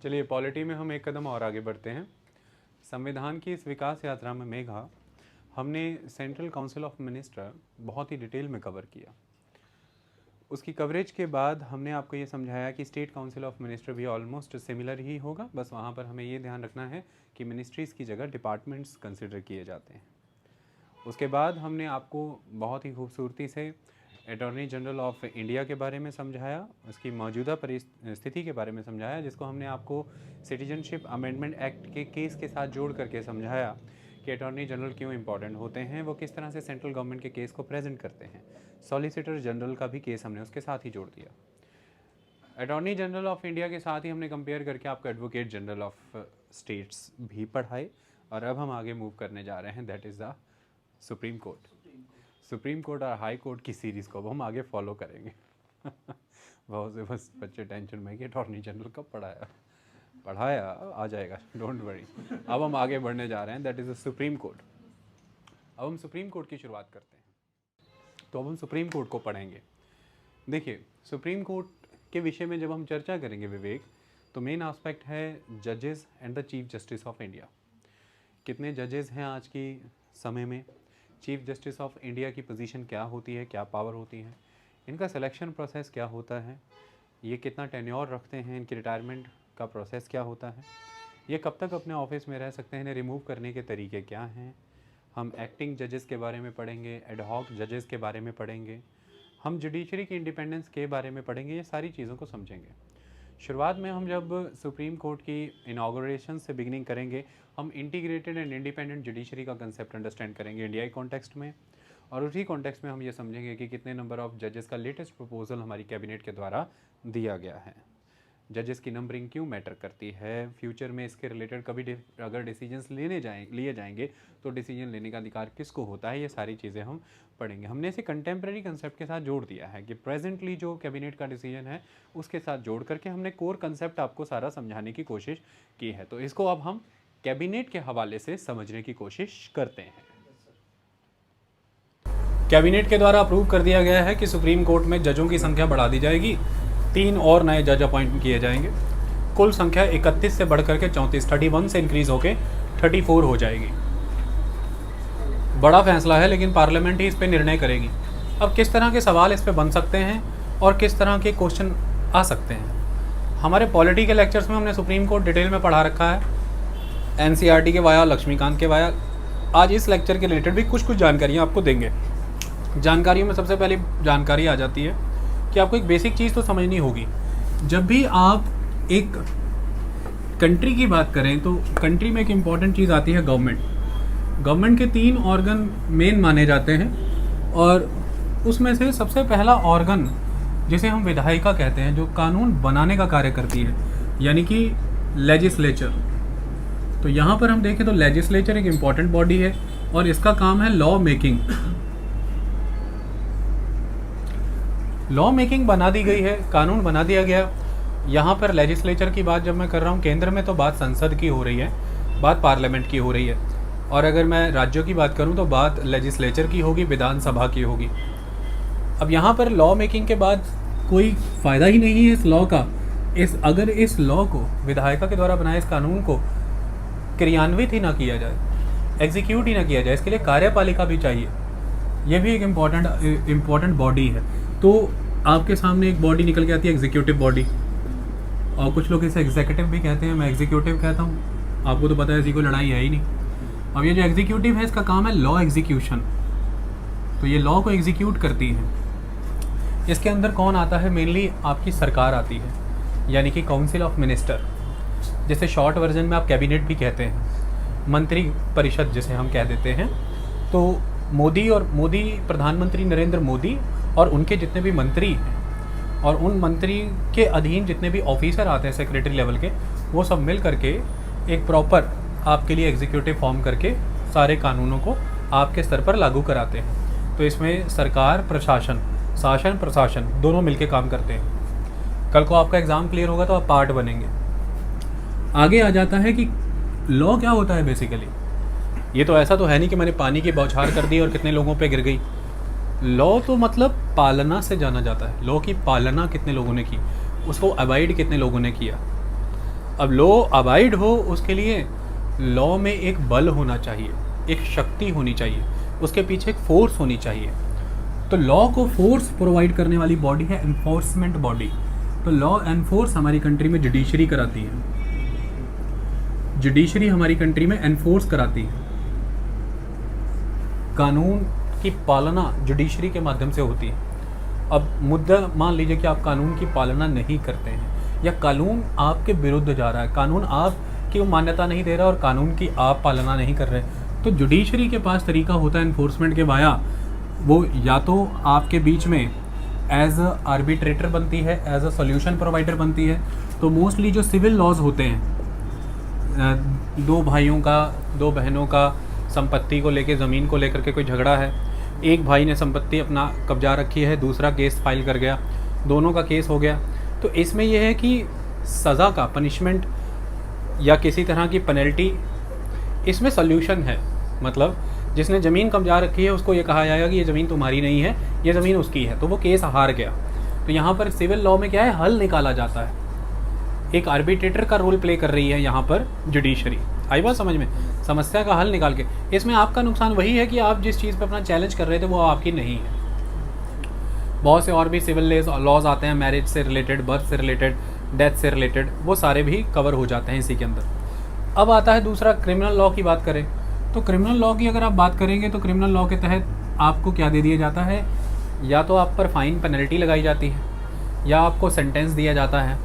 चलिए पॉलिटी में हम एक कदम और आगे बढ़ते हैं। संविधान की इस विकास यात्रा में मेघा हमने सेंट्रल काउंसिल ऑफ मिनिस्टर बहुत ही डिटेल में कवर किया। उसकी कवरेज के बाद हमने आपको ये समझाया कि स्टेट काउंसिल ऑफ मिनिस्टर भी ऑलमोस्ट सिमिलर ही होगा, बस वहाँ पर हमें ये ध्यान रखना है कि मिनिस्ट्रीज़ की जगह डिपार्टमेंट्स कंसिडर किए जाते हैं। उसके बाद हमने आपको बहुत ही खूबसूरती से अटॉर्नी जनरल ऑफ इंडिया के बारे में समझाया, उसकी मौजूदा परिस्थिति के बारे में समझाया, जिसको हमने आपको सिटीजनशिप अमेंडमेंट एक्ट के केस के साथ जोड़ करके समझाया कि अटॉर्नी जनरल क्यों इंपॉर्टेंट होते हैं, वो किस तरह से सेंट्रल गवर्नमेंट के केस को प्रेजेंट करते हैं। सॉलिसिटर जनरल का भी केस हमने उसके साथ ही जोड़ दिया। अटॉर्नी जनरल ऑफ इंडिया के साथ ही हमने कंपेयर करके आपको एडवोकेट जनरल ऑफ स्टेट्स भी पढ़ाए। और अब हम आगे मूव करने जा रहे हैं, that is the supreme court. Supreme court और हाई कोर्ट की सीरीज़ को अब हम आगे फॉलो करेंगे। बहुत से बस बच्चे टेंशन में कि अटॉर्नी जनरल कब पढ़ाया आ जाएगा, डोंट वरी। अब हम आगे बढ़ने जा रहे हैं, that is the supreme court. अब हम सुप्रीम कोर्ट की शुरुआत करते हैं। तो अब हम सुप्रीम कोर्ट को पढ़ेंगे। देखिए, सुप्रीम कोर्ट के विषय में जब हम चर्चा करेंगे विवेक, तो मेन एस्पेक्ट है जजेस and the chief justice of India. कितने जजेस हैं आज की समय में, चीफ जस्टिस ऑफ इंडिया की पोजीशन क्या होती है, क्या पावर होती है, इनका सिलेक्शन प्रोसेस क्या होता है, ये कितना टेन्योर रखते हैं, इनकी रिटायरमेंट का प्रोसेस क्या होता है, ये कब तक अपने ऑफिस में रह सकते हैं, इन्हें रिमूव करने के तरीके क्या हैं। हम एक्टिंग जजेस के बारे में पढ़ेंगे, एडहॉक जजेस के बारे में पढ़ेंगे, हम जुडिशरी की इंडिपेंडेंस के बारे में पढ़ेंगे, ये सारी चीज़ों को समझेंगे। शुरुआत में हम जब सुप्रीम कोर्ट की इनाग्रेशन से बिगिनिंग करेंगे, हम इंटीग्रेटेड एंड इंडिपेंडेंट जुडिशरी का कंसेप्ट अंडरस्टैंड करेंगे इंडियाई कॉन्टेक्स्ट में। और उसी कॉन्टेक्स्ट में हम ये समझेंगे कि कितने नंबर ऑफ जजेस का लेटेस्ट प्रपोजल हमारी कैबिनेट के द्वारा दिया गया है। जजेस की नंबरिंग क्यों मैटर करती है, फ्यूचर में इसके रिलेटेड कभी अगर डिसीजंस लिए जाएंगे तो डिसीजन लेने का अधिकार किसको होता है, ये सारी चीज़ें हम पढ़ेंगे। हमने इसे कंटेम्प्रेरी कंसेप्ट के साथ जोड़ दिया है कि प्रेजेंटली जो कैबिनेट का डिसीजन है उसके साथ जोड़ करके हमने कोर कंसेप्ट आपको सारा समझाने की कोशिश की है। तो इसको अब हम कैबिनेट के हवाले से समझने की कोशिश करते हैं। कैबिनेट के द्वारा अप्रूव कर दिया गया है कि सुप्रीम कोर्ट में जजों की संख्या बढ़ा दी जाएगी, 3 और नए जज अपॉइंट किए जाएंगे। कुल संख्या 31 से बढ़कर के 31 से इंक्रीज होकर 34 हो जाएगी। बड़ा फैसला है, लेकिन पार्लियामेंट ही इस पर निर्णय करेगी। अब किस तरह के सवाल इस पर बन सकते हैं और किस तरह के क्वेश्चन आ सकते हैं, हमारे पॉलिटी के लेक्चर्स में हमने सुप्रीम कोर्ट डिटेल में पढ़ा रखा है, एनसीईआरटी के वाया, लक्ष्मीकांत के वाया। आज इस लेक्चर के रिलेटेड भी कुछ जानकारियाँ आपको देंगे। जानकारियों में सबसे पहली जानकारी आ जाती है कि आपको एक बेसिक चीज़ तो समझनी होगी। जब भी आप एक कंट्री की बात करें तो कंट्री में एक इम्पॉर्टेंट चीज़ आती है गवर्नमेंट। गवर्नमेंट के 3 ऑर्गन मेन माने जाते हैं, और उसमें से सबसे पहला ऑर्गन जिसे हम विधायिका कहते हैं, जो कानून बनाने का कार्य करती है, यानी कि लेजिस्लेचर। तो यहाँ पर हम देखें तो लेजिस्लेचर एक इम्पॉर्टेंट बॉडी है और इसका काम है लॉ मेकिंग। लॉ मेकिंग बना दी गई है, कानून बना दिया गया। यहाँ पर लेजिस्लेचर की बात जब मैं कर रहा हूँ, केंद्र में तो बात संसद की हो रही है, बात पार्लियामेंट की हो रही है, और अगर मैं राज्यों की बात करूँ तो बात लेजिस्लेचर की होगी, विधानसभा की होगी। अब यहाँ पर लॉ मेकिंग के बाद कोई फ़ायदा ही नहीं है इस लॉ का। अगर इस लॉ को विधायिका के द्वारा बनाए इस कानून को क्रियान्वित ही ना किया जाए, एग्जीक्यूट ही ना किया जाए, इसके लिए कार्यपालिका भी चाहिए। यह भी एक इम्पॉर्टेंट बॉडी है। तो आपके सामने एक बॉडी निकल के आती है, एग्जीक्यूटिव बॉडी, और कुछ लोग इसे एग्जीक्यूटिव भी कहते हैं, मैं एग्जीक्यूटिव कहता हूँ, आपको तो पता है इसी को लड़ाई है ही नहीं। अब ये जो एग्जीक्यूटिव है इसका काम है लॉ एग्जीक्यूशन, तो ये लॉ को एग्जीक्यूट करती है। इसके अंदर कौन आता है, मेनली आपकी सरकार आती है, यानी कि काउंसिल ऑफ मिनिस्टर, जिसे शॉर्ट वर्जन में आप कैबिनेट भी कहते हैं, मंत्री परिषद जिसे हम कह देते हैं। तो मोदी प्रधानमंत्री नरेंद्र मोदी और उनके जितने भी मंत्री हैं और उन मंत्री के अधीन जितने भी ऑफिसर आते हैं सेक्रेटरी लेवल के, वो सब मिल करके एक प्रॉपर आपके लिए एग्जीक्यूटिव फॉर्म करके सारे कानूनों को आपके स्तर पर लागू कराते हैं। तो इसमें सरकार, प्रशासन, शासन प्रशासन दोनों मिलके काम करते हैं। कल को आपका एग्ज़ाम क्लियर होगा तो आप पार्ट बनेंगे। आगे आ जाता है कि लॉ क्या होता है बेसिकली। ये तो ऐसा तो है नहीं कि मैंने पानी की बौछार कर दी और कितने लोगों पे गिर गई। लॉ तो मतलब पालना से जाना जाता है। लॉ की पालना कितने लोगों ने की, उसको अवॉइड कितने लोगों ने किया। अब लॉ अबाइड हो उसके लिए लॉ में एक बल होना चाहिए, एक शक्ति होनी चाहिए, उसके पीछे एक फोर्स होनी चाहिए। तो लॉ को फोर्स प्रोवाइड करने वाली बॉडी है एनफोर्समेंट बॉडी। तो लॉ एनफोर्स हमारी कंट्री में जुडिशरी कराती है, जुडिशरी हमारी कंट्री में एनफोर्स कराती है। कानून की पालना जुडिशरी के माध्यम से होती है। अब मुद्दा मान लीजिए कि आप कानून की पालना नहीं करते हैं या कानून आपके विरुद्ध जा रहा है, कानून आपकी मान्यता नहीं दे रहा और कानून की आप पालना नहीं कर रहे, तो जुडिशरी के पास तरीका होता है एनफोर्समेंट के वाया, वो या तो आपके बीच में एज अ आर्बिट्रेटर बनती है, एज अ सॉल्यूशन प्रोवाइडर बनती है। तो मोस्टली जो सिविल लॉज होते हैं, दो भाइयों का, दो बहनों का संपत्ति को लेके, ज़मीन को लेकर के कोई झगड़ा है, एक भाई ने संपत्ति अपना कब्जा रखी है, दूसरा केस फाइल कर गया, दोनों का केस हो गया, तो इसमें यह है कि सज़ा का पनिशमेंट या किसी तरह की पेनल्टी इसमें सॉल्यूशन है। मतलब जिसने ज़मीन कब्जा रखी है उसको ये कहा जाएगा कि ये ज़मीन तुम्हारी नहीं है, ये ज़मीन उसकी है, तो वो केस हार गया। तो यहाँ पर सिविल लॉ में क्या है, हल निकाला जाता है। एक आर्बिट्रेटर का रोल प्ले कर रही है यहाँ पर जुडिशरी। आई बात समझ में, समस्या का हल निकाल के। इसमें आपका नुकसान वही है कि आप जिस चीज़ पर अपना चैलेंज कर रहे थे वो आपकी नहीं है। बहुत से और भी सिविल लॉज आते हैं, मैरिज से रिलेटेड, बर्थ से रिलेटेड, डेथ से रिलेटेड, वो सारे भी कवर हो जाते हैं इसी के अंदर। अब आता है दूसरा, क्रिमिनल लॉ की बात करें तो क्रिमिनल लॉ की अगर आप बात करेंगे तो क्रिमिनल लॉ के तहत आपको क्या दे दिया जाता है, या तो आप पर फाइन पेनल्टी लगाई जाती है या आपको सेंटेंस दिया जाता है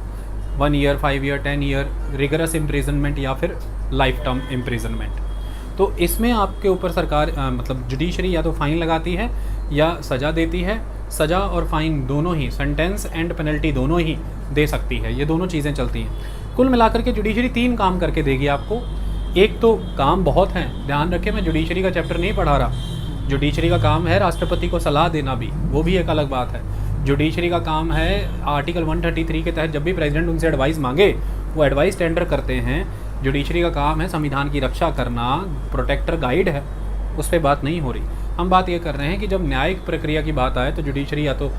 1 year, 5 year, 10 year rigorous imprisonment या फिर लाइफ टर्म इम्प्रिजनमेंट। तो इसमें आपके ऊपर सरकार मतलब जुडिशरी या तो फ़ाइन लगाती है या सज़ा देती है। सज़ा और फ़ाइन दोनों ही, सेंटेंस एंड पेनल्टी दोनों ही दे सकती है, ये दोनों चीज़ें चलती हैं। कुल मिलाकर के जुडिशरी 3 काम करके देगी आपको। एक तो काम बहुत हैं, ध्यान रखें मैं जुडिशरी का चैप्टर नहीं पढ़ा रहा। जुडिशरी का काम है राष्ट्रपति को सलाह देना भी, वो भी एक अलग बात है। जुडिशरी का काम है आर्टिकल 133 के तहत जब भी प्रेसिडेंट उनसे एडवाइस मांगे वो एडवाइस टेंडर करते हैं। जुडिशरी का काम है संविधान की रक्षा करना, प्रोटेक्टर गाइड है, उस पर बात नहीं हो रही। हम बात ये कर रहे हैं कि जब न्यायिक प्रक्रिया की बात आए तो जुडिशरी या तो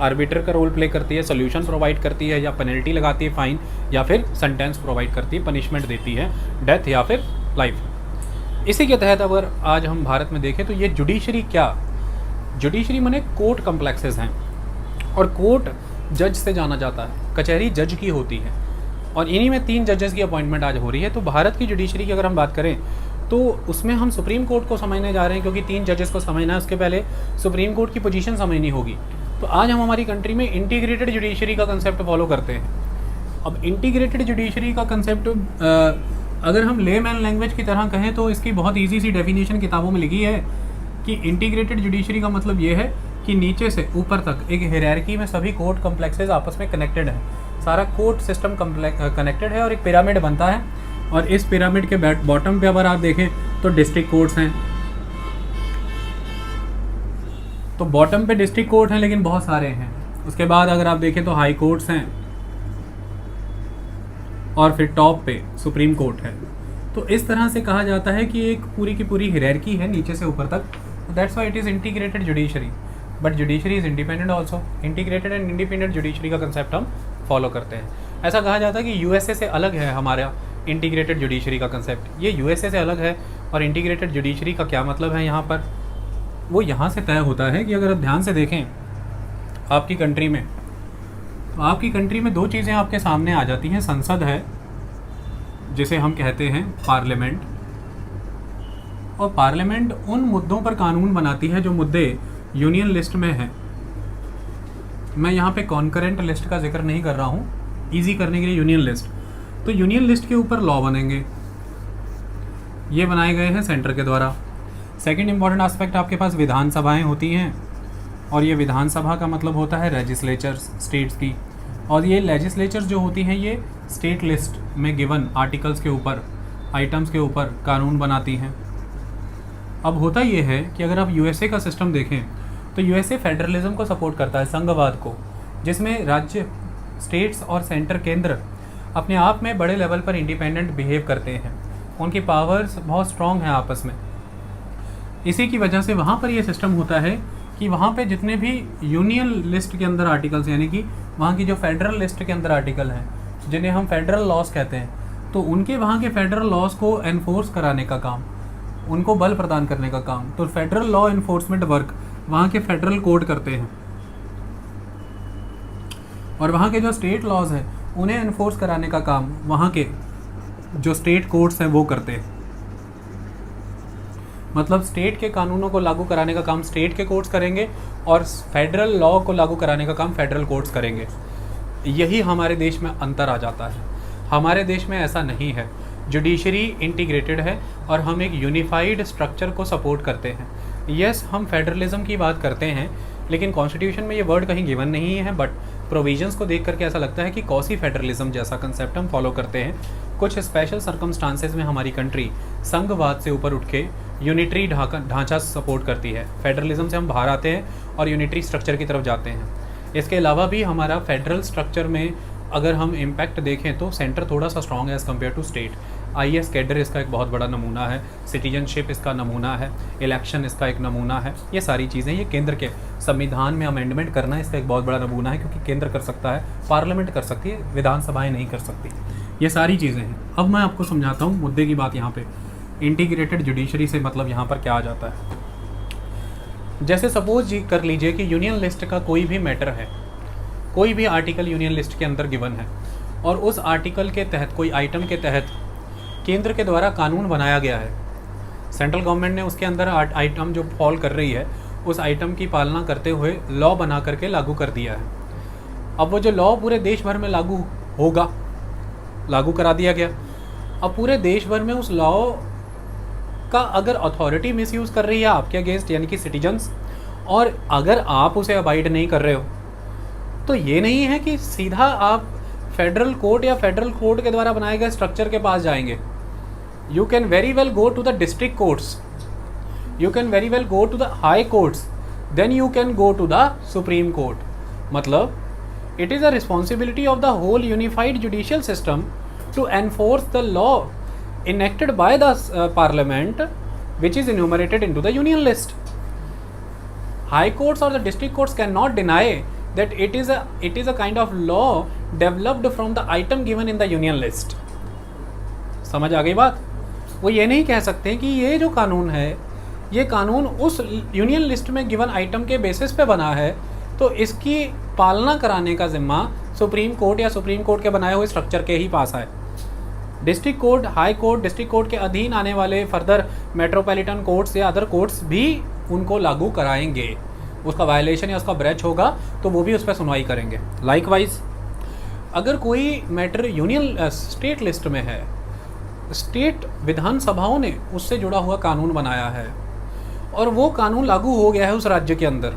आर्बिटर का रोल प्ले करती है, सॉल्यूशन प्रोवाइड करती है, या पेनल्टी लगाती है फाइन, या फिर सेंटेंस प्रोवाइड करती है, पनिशमेंट देती है, डेथ या फिर लाइफ। इसी के तहत अगर आज हम भारत में देखें तो ये जुडिशरी क्या, जुडिशरी माने कोर्ट कम्प्लेक्सेस हैं और कोर्ट जज से जाना जाता है, कचहरी जज की होती है और इन्हीं में 3 जजेस की अपॉइंटमेंट आज हो रही है। तो भारत की जुडिशरी की अगर हम बात करें तो उसमें हम सुप्रीम कोर्ट को समझने जा रहे हैं, क्योंकि 3 जजेस को समझना है, उसके पहले सुप्रीम कोर्ट की पोजीशन समझनी होगी। तो आज हम हमारी कंट्री में इंटीग्रेटेड जुडिशरी का कंसेप्ट फॉलो करते हैं। अब इंटीग्रेटेड जुडिशरी का कंसेप्ट अगर हम लेमैन लैंग्वेज की तरह कहें तो इसकी बहुत ईजी सी डेफिनेशन किताबों में लिखी है कि इंटीग्रेटेड जुडिशरी का मतलब ये है कि नीचे से ऊपर तक एक हायरार्की में सभी कोर्ट कम्प्लेक्सेस आपस में कनेक्टेड है, सारा कोर्ट सिस्टम कनेक्टेड है और एक पिरामिड बनता है। और इस पिरामिड के बॉटम पे अगर आप देखें तो डिस्ट्रिक्ट कोर्ट्स हैं, तो बॉटम पे डिस्ट्रिक्ट कोर्ट हैं लेकिन बहुत सारे हैं। उसके बाद अगर आप देखें तो हाई कोर्ट्स हैं और फिर टॉप पे सुप्रीम कोर्ट है। तो इस तरह से कहा जाता है कि एक पूरी की पूरी हायरार्की है नीचे से ऊपर तक। That's why it is integrated judiciary, but judiciary is independent also. Integrated and independent judiciary का कंसेप्ट हम फॉलो करते हैं। ऐसा कहा जाता है कि यूएसए से अलग है हमारा इंटीग्रेटेड जुडिशरी का कंसेप्ट, ये यूएसए से अलग है। और इंटीग्रेटेड जुडिशरी का क्या मतलब है यहाँ पर, वो यहाँ से तय होता है कि अगर आप ध्यान से देखें आपकी कंट्री में, तो आपकी कंट्री में 2 चीज़ें आपके सामने आ जाती हैं। संसद है जिसे हम कहते हैं पार्लियामेंट, और पार्लियामेंट उन मुद्दों पर कानून बनाती है जो मुद्दे यूनियन लिस्ट में हैं। मैं यहाँ पे कॉन्करेंट लिस्ट का जिक्र नहीं कर रहा हूँ, ईजी करने के लिए यूनियन लिस्ट। तो यूनियन लिस्ट के ऊपर लॉ बनेंगे, ये बनाए गए हैं सेंटर के द्वारा। सेकंड इंपॉर्टेंट एस्पेक्ट, आपके पास विधानसभाएं होती हैं और ये विधानसभा का मतलब होता है लेजिस्लेचर्स स्टेट्स की, और ये लेजिस्लेचर्स जो होती हैं ये स्टेट लिस्ट में गिवन आर्टिकल्स के ऊपर, आइटम्स के ऊपर कानून बनाती हैं। अब होता ये है कि अगर आप यूएसए का सिस्टम देखें तो यूएसए फेडरलिज्म को सपोर्ट करता है, संघवाद को, जिसमें राज्य, स्टेट्स और सेंटर केंद्र अपने आप में बड़े लेवल पर इंडिपेंडेंट बिहेव करते हैं, उनकी पावर्स बहुत स्ट्रॉन्ग हैं आपस में। इसी की वजह से वहाँ पर ये सिस्टम होता है कि वहाँ पे जितने भी यूनियन लिस्ट के अंदर आर्टिकल्स, यानी कि वहाँ की जो फेडरल लिस्ट के अंदर आर्टिकल हैं जिन्हें हम फेडरल लॉज कहते हैं, तो उनके वहाँ के फेडरल लॉज को एनफोर्स कराने का काम, उनको बल प्रदान करने का काम, तो फेडरल लॉ एनफोर्समेंट वर्क वहाँ के फेडरल कोर्ट करते हैं, और वहाँ के जो स्टेट लॉज हैं उन्हें एनफोर्स कराने का काम वहाँ के जो स्टेट कोर्ट्स हैं वो करते हैं। मतलब स्टेट के कानूनों को लागू कराने का काम स्टेट के कोर्ट्स करेंगे और फेडरल लॉ को लागू कराने का काम फेडरल कोर्ट्स करेंगे। यही हमारे देश में अंतर आ जाता है। हमारे देश में ऐसा नहीं है, जुडिशरी इंटीग्रेटेड है और हम एक यूनिफाइड स्ट्रक्चर को सपोर्ट करते हैं। यस, हम फेडरलिज्म की बात करते हैं, लेकिन कॉन्स्टिट्यूशन में ये वर्ड कहीं गिवन नहीं है, बट प्रोविजंस को देख करके ऐसा लगता है कि कॉसी फेडरलिज्म जैसा कंसेप्ट हम फॉलो करते हैं। कुछ स्पेशल सर्कमस्टांसेस में हमारी कंट्री संघवाद से ऊपर उठ के यूनिटरी ढांचा सपोर्ट करती है। फेडरलिज्म से हम बाहर आते हैं और यूनिटरी स्ट्रक्चर की तरफ जाते हैं। इसके अलावा भी हमारा फेडरल स्ट्रक्चर में अगर हम इम्पैक्ट देखें तो सेंटर थोड़ा सा स्ट्रॉन्ग है as compare to state. IAS cadre इसका एक बहुत बड़ा नमूना है, सिटीजनशिप इसका नमूना है, इलेक्शन इसका एक नमूना है। ये सारी चीज़ें ये केंद्र के संविधान में अमेंडमेंट करना इसका एक बहुत बड़ा नमूना है, क्योंकि केंद्र कर सकता है, पार्लियामेंट कर सकती है, विधानसभाएं नहीं कर सकती। ये सारी चीज़ें हैं। अब मैं आपको समझाता हूँ मुद्दे की बात। यहाँ पे इंटीग्रेटेड जुडिशरी से मतलब यहाँ पर क्या आ जाता है। जैसे सपोज जी कर लीजिए कि यूनियन लिस्ट का कोई भी मैटर है, कोई भी आर्टिकल यूनियन लिस्ट के अंदर गिवन है और उस आर्टिकल के तहत कोई आइटम के तहत केंद्र के द्वारा कानून बनाया गया है। सेंट्रल गवर्नमेंट ने उसके अंदर आइटम जो फॉल कर रही है उस आइटम की पालना करते हुए लॉ बना करके लागू कर दिया है। अब वो जो लॉ पूरे देश भर में लागू होगा, लागू करा दिया गया। अब पूरे देश भर में उस लॉ का अगर अथॉरिटी मिसयूज़ कर रही है आपके अगेंस्ट, यानी कि सिटीजन्स, और अगर आप उसे अबाइड नहीं कर रहे हो, तो ये नहीं है कि सीधा आप फेडरल कोर्ट या फेडरल कोर्ट के द्वारा बनाए गए स्ट्रक्चर के पास जाएंगे। You can very well go to the district courts, you can very well go to the high courts, then you can go to the supreme court. मतलब it is a responsibility of the whole unified judicial system to enforce the law enacted by the parliament which is enumerated into the union list. High courts or the district courts cannot deny that it is a kind of law developed from the item given in the union list. समझ आ गई बात? वो ये नहीं कह सकते कि ये जो कानून है ये कानून उस यूनियन लिस्ट में गिवन आइटम के बेसिस पे बना है, तो इसकी पालना कराने का जिम्मा सुप्रीम कोर्ट या सुप्रीम कोर्ट के बनाए हुए स्ट्रक्चर के ही पास है। District court, high court, district court के अधीन आने वाले फर्दर मेट्रोपॉलिटन कोर्ट्स या अदर कोर्ट्स भी उनको लागू कराएंगे। उसका वायलेशन या उसका ब्रेच होगा तो वो भी उस पर सुनवाई करेंगे। लाइकवाइज अगर कोई मैटर यूनियन स्टेट लिस्ट में है, स्टेट विधानसभाओं ने उससे जुड़ा हुआ कानून बनाया है और वो कानून लागू हो गया है उस राज्य के अंदर,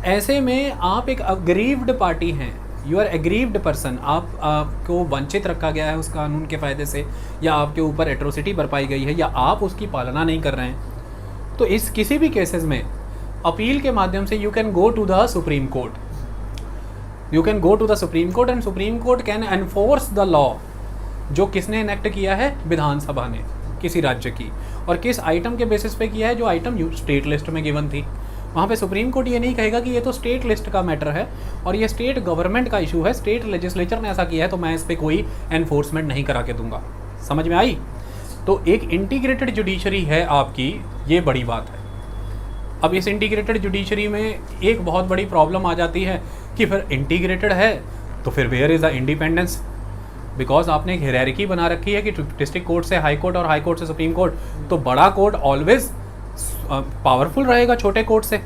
ऐसे में आप एक अग्रीव्ड पार्टी हैं, यू आर एग्रीव्ड पर्सन, आपको वंचित रखा गया है उस कानून के फ़ायदे से, या आपके ऊपर एट्रोसिटी बरपाई गई है, या आप उसकी पालना नहीं कर रहे हैं, तो इस किसी भी केसेस में अपील के माध्यम से you can go to the supreme court, you can go to the supreme court and supreme court can enforce the law जो किसने इनेक्ट किया है, विधानसभा ने किसी राज्य की, और किस आइटम के बेसिस पे किया है, जो आइटम स्टेट लिस्ट में गिवन थी। वहाँ पे सुप्रीम कोर्ट ये नहीं कहेगा कि ये तो स्टेट लिस्ट का मैटर है और ये स्टेट गवर्नमेंट का इशू है, स्टेट लेजिस्लेचर ने ऐसा किया है तो मैं इस पर कोई एनफोर्समेंट नहीं करा के दूंगा। समझ में आई? तो एक इंटीग्रेटेड जुडिशरी है आपकी, ये बड़ी बात है। अब इस इंटीग्रेटेड जुडिशरी में एक बहुत बड़ी प्रॉब्लम आ जाती है कि फिर इंटीग्रेटेड है तो फिर where is the independence, because आपने एक हायरार्की बना रखी है कि डिस्ट्रिक्ट कोर्ट से हाई कोर्ट और हाई कोर्ट से सुप्रीम कोर्ट, तो बड़ा कोर्ट ऑलवेज पावरफुल रहेगा छोटे कोर्ट से।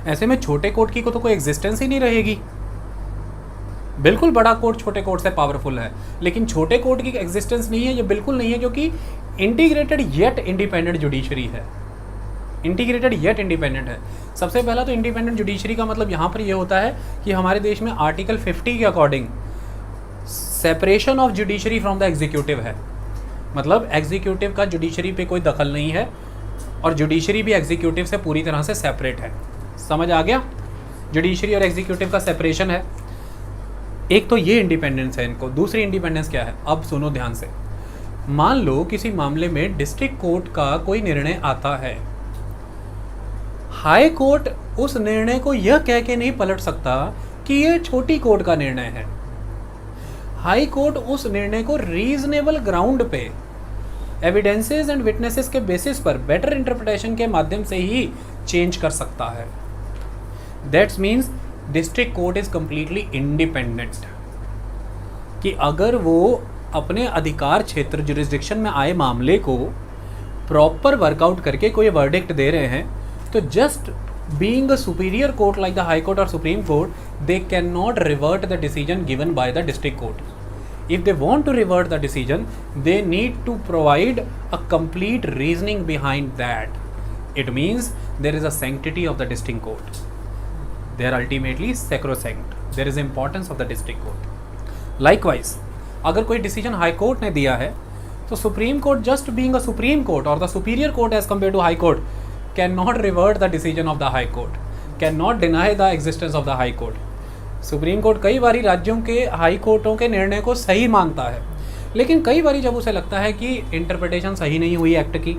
ऐसे में छोटे कोर्ट की को तो कोई एग्जिस्टेंस ही नहीं रहेगी। बिल्कुल बड़ा कोर्ट छोटे कोर्ट से पावरफुल है, लेकिन छोटे कोर्ट की एग्जिस्टेंस नहीं है, ये बिल्कुल नहीं है, क्योंकि इंटीग्रेटेड येट इंडिपेंडेंट जुडिशरी है। इंटीग्रेटेड येट इंडिपेंडेंट है। सबसे पहला तो इंडिपेंडेंट जुडिशरी का मतलब यहाँ पर ये होता है कि हमारे देश में आर्टिकल 50 के according separation of judiciary from the executive है। मतलब एग्जीक्यूटिव का जुडिशरी पे कोई दखल नहीं है और जुडिशरी भी एग्जीक्यूटिव से पूरी तरह से सेपरेट है। समझ आ गया? जुडिशरी और एग्जीक्यूटिव का सेपरेशन है। एक तो ये इंडिपेंडेंस है इनको। दूसरी इंडिपेंडेंस क्या है, अब सुनो ध्यान से। मान लो किसी मामले में डिस्ट्रिक्ट कोर्ट का कोई निर्णय आता है, हाई कोर्ट उस निर्णय को यह कह के नहीं पलट सकता कि यह छोटी कोर्ट का निर्णय है। हाई कोर्ट उस निर्णय को रीजनेबल ग्राउंड पे, एविडेंसेस एंड विटनेसेस के बेसिस पर बेटर इंटरप्रिटेशन के माध्यम से ही चेंज कर सकता है। That's means district court is completely independent, कि अगर वो अपने अधिकार क्षेत्र जुरिस्डिक्शन में आए मामले को प्रॉपर वर्कआउट करके कोई वर्डिक्ट दे रहे हैं, तो just being a superior court like the high court और supreme court, they can not revert the decision given by the district court. If they want to revert the decision, they need to provide a complete reasoning behind that. It means there is a sanctity of the district court. They are ultimately sacrosanct. There is importance of the district court. Likewise, अगर कोई decision high court ने दिया है, तो supreme court just being a supreme court or the superior court as compared to high court cannot revert the decision of the high court, cannot deny the existence of the high court. Supreme court कई बारी राज्यों के high कोर्टों के निर्णय को सही मानता है, लेकिन कई बारी जब उसे लगता है कि इंटरप्रिटेशन सही नहीं हुई एक्ट की,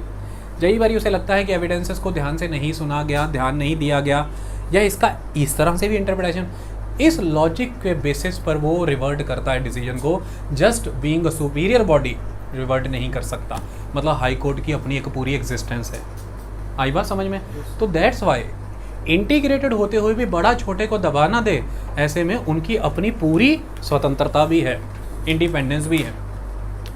कई बारी उसे लगता है कि एविडेंसेस को ध्यान से नहीं सुना गया, ध्यान नहीं दिया गया, या इसका इस तरह से भी इंटरप्रिटेशन, इस लॉजिक के बेसिस पर वो रिवर्ट करता है डिसीजन को. Just being a superior body revert नहीं कर सकता, मतलब हाई कोर्ट की अपनी एक पूरी एग्जिस्टेंस है. आई बात समझ में? तो दैट्स वाई इंटीग्रेटेड होते हुए भी बड़ा छोटे को दबा ना दे, ऐसे में उनकी अपनी पूरी स्वतंत्रता भी है, इंडिपेंडेंस भी है.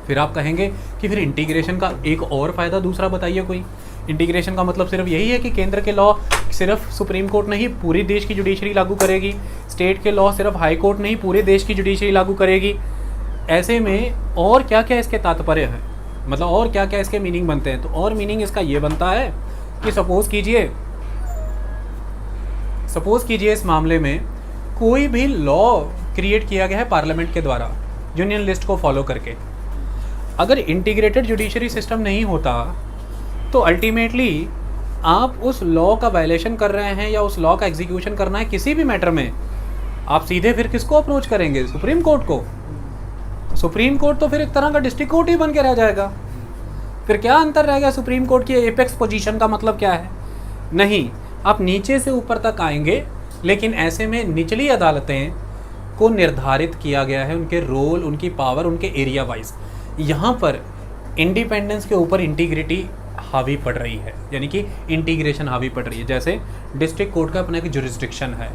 फिर आप कहेंगे कि फिर इंटीग्रेशन का एक और फ़ायदा दूसरा बताइए कोई. इंटीग्रेशन का मतलब सिर्फ यही है कि केंद्र के लॉ सिर्फ सुप्रीम कोर्ट नहीं पूरी देश की जुडिशरी लागू करेगी, स्टेट के लॉ सिर्फ हाई कोर्ट नहीं पूरे देश की जुडिशरी लागू करेगी. ऐसे में और क्या क्या इसके तात्पर्य है, मतलब और क्या क्या इसके मीनिंग बनते हैं? तो और मीनिंग इसका ये बनता है कि सपोज कीजिए इस मामले में कोई भी लॉ क्रिएट किया गया है पार्लियामेंट के द्वारा यूनियन लिस्ट को फॉलो करके. अगर इंटीग्रेटेड जुडिशरी सिस्टम नहीं होता तो अल्टीमेटली आप उस लॉ का वायलेशन कर रहे हैं या उस लॉ का एग्जीक्यूशन करना है किसी भी मैटर में, आप सीधे फिर किसको अप्रोच करेंगे? सुप्रीम कोर्ट को. सुप्रीम कोर्ट तो फिर एक तरह का डिस्ट्रिक्ट कोर्ट ही बन के रह जाएगा. फिर क्या अंतर रह गया? सुप्रीम कोर्ट की एपेक्स पोजीशन का मतलब क्या है? नहीं, आप नीचे से ऊपर तक आएंगे, लेकिन ऐसे में निचली अदालतें को निर्धारित किया गया है उनके रोल, उनकी पावर, उनके एरिया वाइज. यहाँ पर इंडिपेंडेंस के ऊपर इंटीग्रिटी हावी पड़ रही है, यानी कि इंटीग्रेशन हावी पड़ रही है. जैसे डिस्ट्रिक्ट कोर्ट का अपना एक जुरिस्डिक्शन है,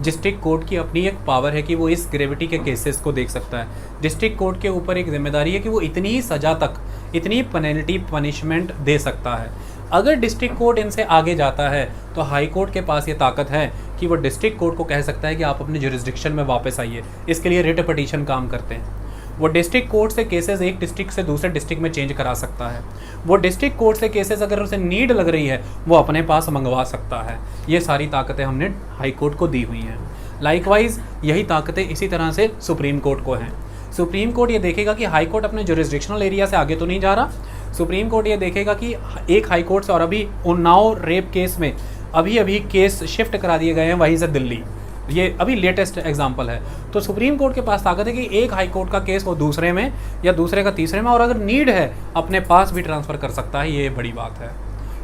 डिस्ट्रिक्ट कोर्ट की अपनी एक पावर है कि वो इस ग्रेविटी के केसेस को देख सकता है. डिस्ट्रिक्ट कोर्ट के ऊपर एक जिम्मेदारी है कि वो इतनी ही सज़ा तक, इतनी पेनल्टी पनिशमेंट दे सकता है. अगर डिस्ट्रिक्ट कोर्ट इनसे आगे जाता है तो हाई कोर्ट के पास ये ताकत है कि वो डिस्ट्रिक्ट कोर्ट को कह सकता है कि आप अपने जुरिस्डिक्शन में वापस आइए. इसके लिए रिट पिटीशन काम करते हैं. वो डिस्ट्रिक्ट कोर्ट से केसेस एक डिस्ट्रिक्ट से दूसरे डिस्ट्रिक्ट में चेंज करा सकता है. वो डिस्ट्रिक्ट कोर्ट से केसेस अगर उसे नीड लग रही है वो अपने पास मंगवा सकता है. ये सारी ताकतें हमने हाई कोर्ट को दी हुई हैं. लाइकवाइज यही ताकतें इसी तरह से सुप्रीम कोर्ट को हैं. सुप्रीम कोर्ट ये देखेगा कि हाई कोर्ट अपने जुरिस्डिक्शनल एरिया से आगे तो नहीं जा रहा. सुप्रीम कोर्ट ये देखेगा कि एक हाई कोर्ट से, और अभी उन्नाव रेप केस में अभी केस शिफ्ट करा दिए गए हैं वहीं से दिल्ली, ये अभी लेटेस्ट एग्जांपल है. तो सुप्रीम कोर्ट के पास ताकत है कि एक हाई कोर्ट का केस वो दूसरे में या दूसरे का तीसरे में, और अगर नीड है अपने पास भी ट्रांसफ़र कर सकता है. ये बड़ी बात है.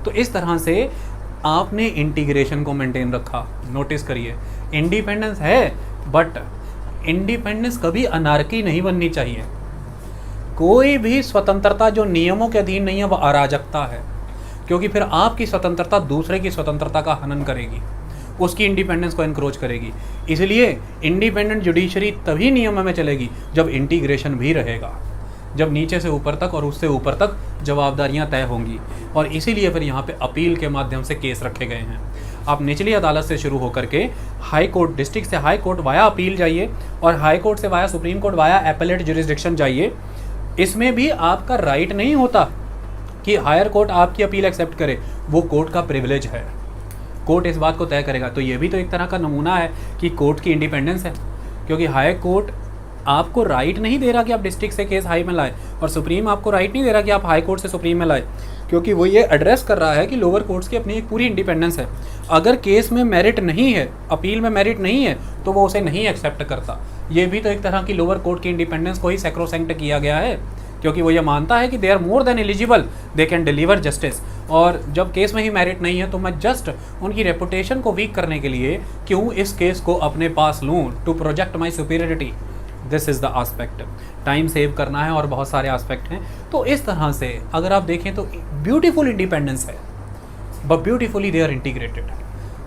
तो इस तरह से आपने इंटीग्रेशन को मेंटेन रखा. नोटिस करिए, इंडिपेंडेंस है, बट इंडिपेंडेंस कभी अनार्की नहीं बननी चाहिए. कोई भी स्वतंत्रता जो नियमों के अधीन नहीं है वह अराजकता है, क्योंकि फिर आपकी स्वतंत्रता दूसरे की स्वतंत्रता का हनन करेगी, उसकी इंडिपेंडेंस को एनक्रोच करेगी. इसलिए इंडिपेंडेंट जुडिशरी तभी नियम में चलेगी जब इंटीग्रेशन भी रहेगा, जब नीचे से ऊपर तक और उससे ऊपर तक जवाबदारियां तय होंगी. और इसीलिए फिर यहाँ पे अपील के माध्यम से केस रखे गए हैं. आप निचली अदालत से शुरू होकर के हाई कोर्ट, डिस्ट्रिक्ट से हाई कोर्ट वाया अपील जाइए, और हाई कोर्ट से via supreme court via appellate jurisdiction जाइए. इसमें भी आपका राइट नहीं होता कि हायर कोर्ट आपकी अपील एक्सेप्ट करे, वो कोर्ट का प्रिविलेज है. कोर्ट इस बात को तय करेगा. तो ये भी तो एक तरह का नमूना है कि कोर्ट की इंडिपेंडेंस है, क्योंकि हाई कोर्ट आपको राइट नहीं दे रहा कि आप डिस्ट्रिक्ट से केस हाई में लाए, और सुप्रीम आपको राइट नहीं दे रहा कि आप हाई कोर्ट से सुप्रीम में लाए, क्योंकि वो ये एड्रेस कर रहा है कि लोअर कोर्ट्स की अपनी एक पूरी इंडिपेंडेंस है. अगर केस में मेरिट नहीं है, अपील में मेरिट नहीं है, तो वो उसे नहीं एक्सेप्ट करता. ये भी तो एक तरह की लोअर कोर्ट की इंडिपेंडेंस को ही सैक्रोसैंक्ट किया गया है, क्योंकि वो ये मानता है कि they are more than eligible, they can deliver justice. और जब केस में ही मेरिट नहीं है तो मैं जस्ट उनकी रेपुटेशन को वीक करने के लिए क्यों इस केस को अपने पास लूँ, to project my superiority. This is the aspect, time save करना है और बहुत सारे आस्पेक्ट हैं। तो इस तरह से अगर आप देखें तो ब्यूटीफुल इंडिपेंडेंस है, but beautifully they are integrated.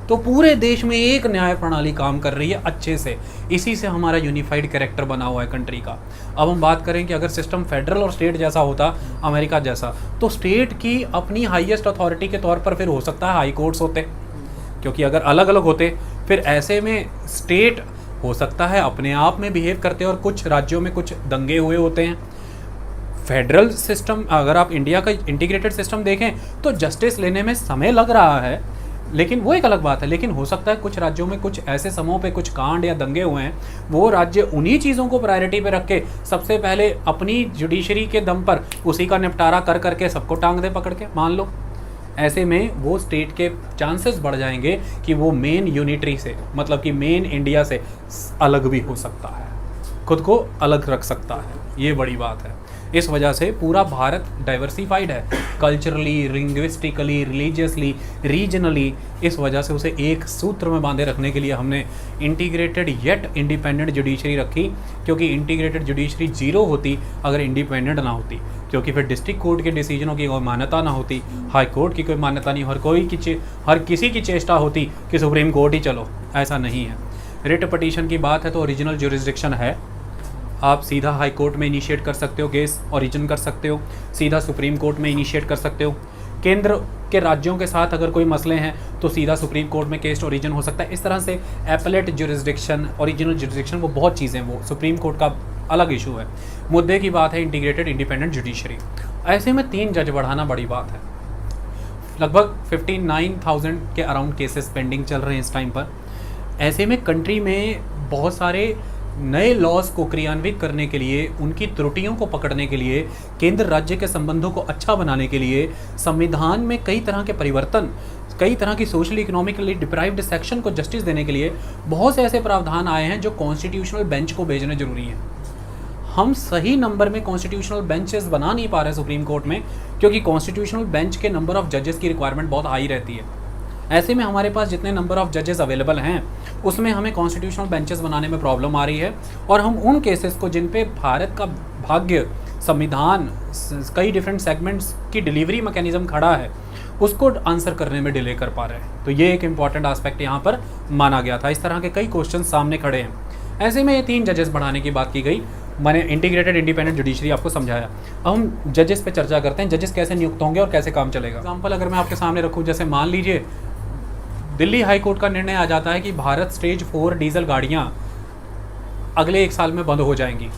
तो पूरे देश में एक न्याय प्रणाली काम कर रही है अच्छे से, इसी से हमारा यूनिफाइड कैरेक्टर बना हुआ है कंट्री का। अब हम बात करें कि अगर सिस्टम फेडरल और स्टेट जैसा होता, अमेरिका जैसा, तो स्टेट की अपनी हाईएस्ट अथॉरिटी के तौर पर फिर हो सकता है हाई कोर्ट्स होते, क्योंकि अगर अलग अलग होते फिर ऐसे में स्टेट हो सकता है अपने आप में बिहेव करते और कुछ राज्यों में कुछ दंगे हुए होते हैं। फेडरल सिस्टम, अगर आप इंडिया का इंटीग्रेटेड सिस्टम देखें तो जस्टिस लेने में समय लग रहा है, लेकिन वो एक अलग बात है। लेकिन हो सकता है कुछ राज्यों में कुछ ऐसे समूह पे कुछ कांड या दंगे हुए हैं, वो राज्य उन्हीं चीज़ों को प्रायोरिटी पे रख के सबसे पहले अपनी जुडिशरी के दम पर उसी का निपटारा कर करके सबको टांग दे पकड़ के, मान लो। ऐसे में वो स्टेट के चांसेस बढ़ जाएंगे कि वो मेन यूनिटरी से, मतलब कि मेन इंडिया से अलग भी हो सकता है, खुद को अलग रख सकता है। ये बड़ी बात है। इस वजह से पूरा भारत डाइवर्सिफाइड है, कल्चरली, लिंग्विस्टिकली, रिलीजियसली, रीजनली। इस वजह से उसे एक सूत्र में बांधे रखने के लिए हमने इंटीग्रेटेड येट इंडिपेंडेंट जुडिशरी रखी, क्योंकि इंटीग्रेटेड जुडिशरी जीरो होती अगर इंडिपेंडेंट ना होती, क्योंकि फिर डिस्ट्रिक्ट कोर्ट के डिसीजनों की कोई मान्यता ना होती, हाई कोर्ट की कोई मान्यता नहीं, हर किसी की चेष्टा होती कि सुप्रीम कोर्ट ही चलो। ऐसा नहीं है। रिट पटिशन की बात है तो ओरिजिनल जुरिस्डिक्शन है, आप सीधा हाई कोर्ट में इनिशिएट कर सकते हो, केस ओरिजिन कर सकते हो, सीधा सुप्रीम कोर्ट में इनिशिएट कर सकते हो। केंद्र के राज्यों के साथ अगर कोई मसले हैं तो सीधा सुप्रीम कोर्ट में केस ओरिजिन हो सकता है। इस तरह से एपलेट जुरिस्डिक्शन, ओरिजिनल जुरिस्डिक्शन, वो बहुत चीज़ें, वो सुप्रीम कोर्ट का अलग इशू है। मुद्दे की बात है इंटीग्रेटेड इंडिपेंडेंट जुडिशरी। ऐसे में 3 जज बढ़ाना बड़ी बात है। लगभग 59,000 के अराउंड केसेस पेंडिंग चल रहे हैं इस टाइम पर। ऐसे में कंट्री में बहुत सारे नए लॉज को क्रियान्वित करने के लिए, उनकी त्रुटियों को पकड़ने के लिए, केंद्र राज्य के संबंधों को अच्छा बनाने के लिए संविधान में कई तरह के परिवर्तन, कई तरह की सोशली इकोनॉमिकली डिप्राइव्ड सेक्शन को जस्टिस देने के लिए बहुत से ऐसे प्रावधान आए हैं जो कॉन्स्टिट्यूशनल बेंच को भेजने जरूरी हैं। हम सही नंबर में कॉन्स्टिट्यूशनल बेंचेस बना नहीं पा रहे सुप्रीम कोर्ट में, क्योंकि कॉन्स्टिट्यूशनल बेंच के नंबर ऑफ जजेस की रिक्वायरमेंट बहुत हाई रहती है। ऐसे में हमारे पास जितने नंबर ऑफ जजेस अवेलेबल हैं उसमें हमें कॉन्स्टिट्यूशनल बेंचेस बनाने में प्रॉब्लम आ रही है, और हम उन केसेस को जिन पे भारत का भाग्य, संविधान, कई डिफरेंट सेगमेंट्स की डिलीवरी मैकेनिज्म खड़ा है, उसको आंसर करने में डिले कर पा रहे हैं। तो ये एक इंपॉर्टेंट एस्पेक्ट यहाँ पर माना गया था। इस तरह के कई क्वेश्चन सामने खड़े हैं। ऐसे में ये 3 जजेस बढ़ाने की बात की गई। मैंने इंटीग्रेटेड इंडिपेंडेंट जुडिशरी आपको समझाया। अब हम जजेस पे चर्चा करते हैं, जजेस कैसे नियुक्त होंगे और कैसे काम चलेगा। एग्जाम्पल अगर मैं आपके सामने रखूँ, जैसे मान लीजिए दिल्ली हाई कोर्ट का निर्णय आ जाता है कि भारत स्टेज 4 डीजल गाड़ियाँ अगले 1 साल में बंद हो जाएंगी।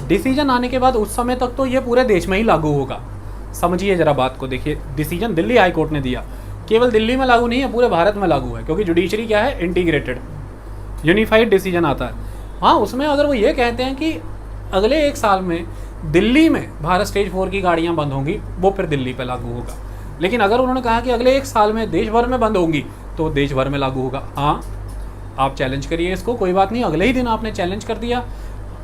डिसीजन आने के बाद उस समय तक तो ये पूरे देश में ही लागू होगा। समझिए ज़रा बात को, देखिए डिसीजन दिल्ली हाई कोर्ट ने दिया, केवल दिल्ली में लागू नहीं है, पूरे भारत में लागू है, क्योंकि जुडिशरी क्या है, इंटीग्रेटेड, यूनिफाइड डिसीजन आता है। हाँ, उसमें अगर वो ये कहते हैं कि अगले 1 साल में दिल्ली में भारत स्टेज 4 की गाड़ियाँ बंद होंगी, वो फिर दिल्ली पे लागू होगा। लेकिन अगर उन्होंने कहा कि अगले 1 साल में देश भर में बंद होंगी, तो देश भर में लागू होगा। हाँ, आप चैलेंज करिए इसको, कोई बात नहीं। अगले ही दिन आपने चैलेंज कर दिया।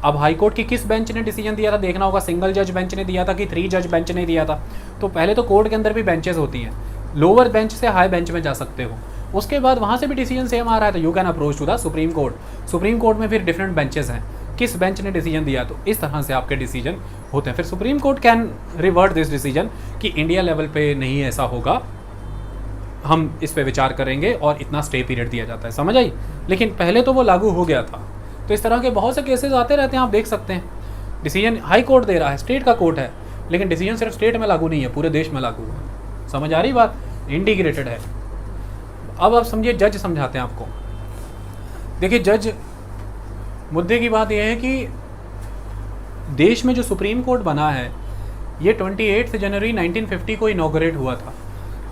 अब हाई कोर्ट की किस बेंच ने डिसीजन दिया था देखना होगा, सिंगल जज बेंच ने दिया था कि 3 जज बेंच ने दिया था। तो पहले तो कोर्ट के अंदर भी बेंचेस होती हैं, लोअर बेंच से हाई बेंच में जा सकते हो। उसके बाद वहाँ से भी डिसीजन सेम आ रहा है तो you can approach to the supreme court. Supreme court में फिर डिफरेंट बेंचेस हैं, किस बेंच ने डिसीजन दिया, तो इस तरह से आपके डिसीजन होते हैं। फिर supreme court can revert this decision कि इंडिया लेवल पे नहीं ऐसा होगा, हम इस पे विचार करेंगे, और इतना स्टे पीरियड दिया जाता है। समझ आई? लेकिन पहले तो वो लागू हो गया था। तो इस तरह के बहुत से केसेस आते रहते हैं, आप देख सकते हैं। डिसीजन हाई कोर्ट दे रहा है, स्टेट का कोर्ट है, लेकिन डिसीजन सिर्फ स्टेट में लागू नहीं है, पूरे देश में लागू है। समझ आ रही बात? इंटीग्रेटेड है। अब आप समझिए, जज समझाते हैं आपको। देखिए, जज, मुद्दे की बात यह है कि देश में जो सुप्रीम कोर्ट बना है ये 28 जनवरी 1950 को इनॉग्रेट हुआ था,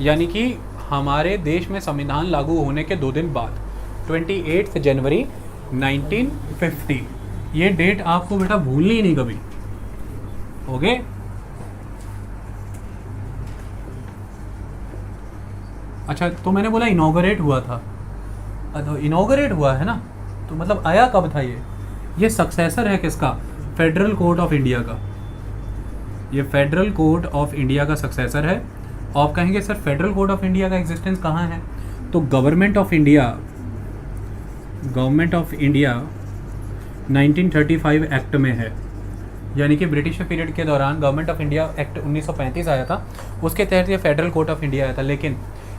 यानी कि हमारे देश में संविधान लागू होने के 2 दिन बाद, 28 जनवरी 1950। ये डेट आपको बेटा भूलनी ही नहीं कभी। ओके, अच्छा, तो मैंने बोला इनॉग्रेट हुआ था, तो इनॉग्रेट हुआ है ना, तो मतलब आया कब था ये सक्सेसर है किसका? फेडरल कोर्ट ऑफ इंडिया का। ये फेडरल कोर्ट ऑफ इंडिया का सक्सेसर है। आप कहेंगे sir federal court of India का एग्जिस्टेंस कहाँ है? तो गवर्नमेंट ऑफ इंडिया 1935 एक्ट में है, यानी कि ब्रिटिश पीरियड के दौरान गवर्नमेंट ऑफ इंडिया एक्ट 1935 आया था, उसके तहत ये फेडरल कोर्ट ऑफ इंडिया आया था। लेकिन